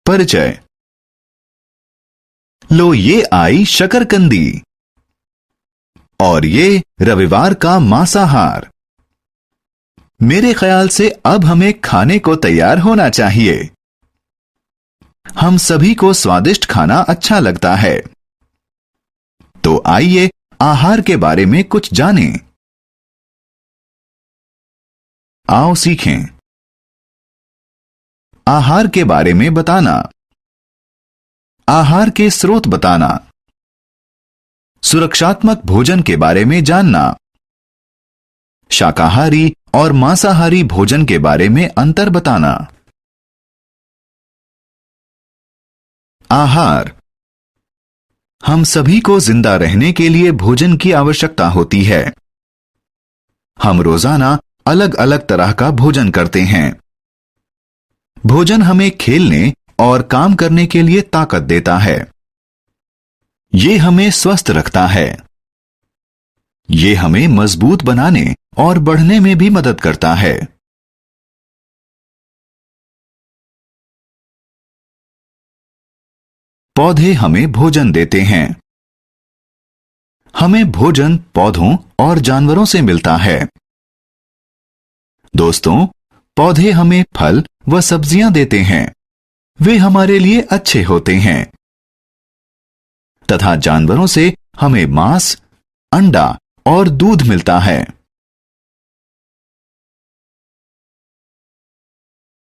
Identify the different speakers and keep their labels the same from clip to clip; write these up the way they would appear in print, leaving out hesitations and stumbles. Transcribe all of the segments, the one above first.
Speaker 1: परिचय। लो ये आई शकरकंदी और ये रविवार का मांसाहार। मेरे ख्याल से अब हमें खाने को तैयार होना चाहिए। हम सभी को स्वादिष्ट खाना अच्छा लगता है, तो आइए आहार के बारे में कुछ जानें। आओ सीखें। आहार के बारे में बताना, आहार के स्रोत बताना, सुरक्षात्मक भोजन के बारे में जानना, शाकाहारी और मांसाहारी भोजन के बारे में अंतर बताना। आहार। हम सभी को जिंदा रहने के लिए भोजन की आवश्यकता होती है। हम रोजाना अलग अलग तरह का भोजन करते हैं। भोजन हमें खेलने और काम करने के लिए ताकत देता है। ये हमें स्वस्थ रखता है। ये हमें मजबूत बनाने और बढ़ने में भी मदद करता है। पौधे हमें भोजन देते हैं। हमें भोजन पौधों और जानवरों से मिलता है। दोस्तों, पौधे हमें फल व सब्जियां देते हैं। वे हमारे लिए अच्छे होते हैं। तथा जानवरों से हमें मांस, अंडा और दूध मिलता है।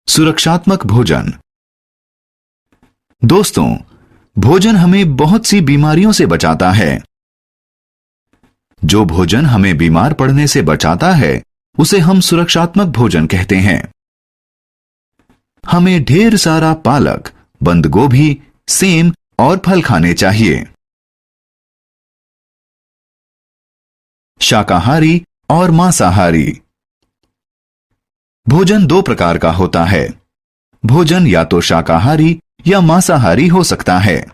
Speaker 1: सुरक्षात्मक भोजन। दोस्तों, भोजन हमें बहुत सी बीमारियों से बचाता है। जो भोजन हमें बीमार पड़ने से बचाता है, उसे हम सुरक्षात्मक भोजन कहते हैं। हमें ढेर सारा पालक, बंद गोभी, सेम और फल खाने चाहिए। शाकाहारी और मांसाहारी। भोजन दो प्रकार का होता है। भोजन या तो शाकाहारी या मांसाहारी हो सकता है।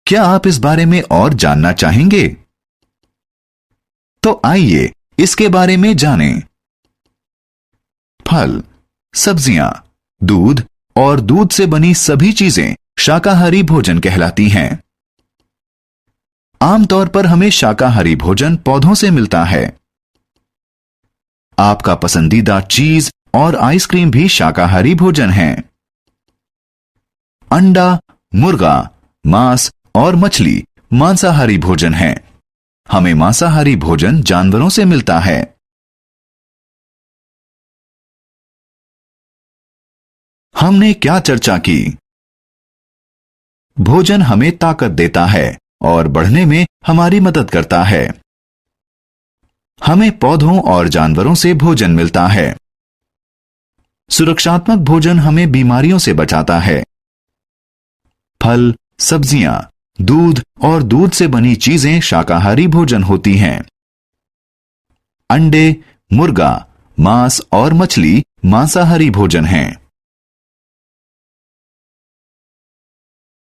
Speaker 1: क्या आप इस बारे में और जानना चाहेंगे? तो आइए इसके बारे में जानें। फल, सब्जियां, दूध और दूध से बनी सभी चीजें शाकाहारी भोजन कहलाती हैं। आमतौर पर हमें शाकाहारी भोजन पौधों से मिलता है। आपका पसंदीदा चीज और आइसक्रीम भी शाकाहारी भोजन है। अंडा, मुर्गा, मांस और मछली मांसाहारी भोजन है। हमें मांसाहारी भोजन जानवरों से मिलता है। हमने क्या चर्चा की? भोजन हमें ताकत देता है और बढ़ने में हमारी मदद करता है। हमें पौधों और जानवरों से भोजन मिलता है। सुरक्षात्मक भोजन हमें बीमारियों से बचाता है। फल, सब्जियां, दूध और दूध से बनी चीजें शाकाहारी भोजन होती हैं। अंडे, मुर्गा, मांस और मछली मांसाहारी भोजन हैं।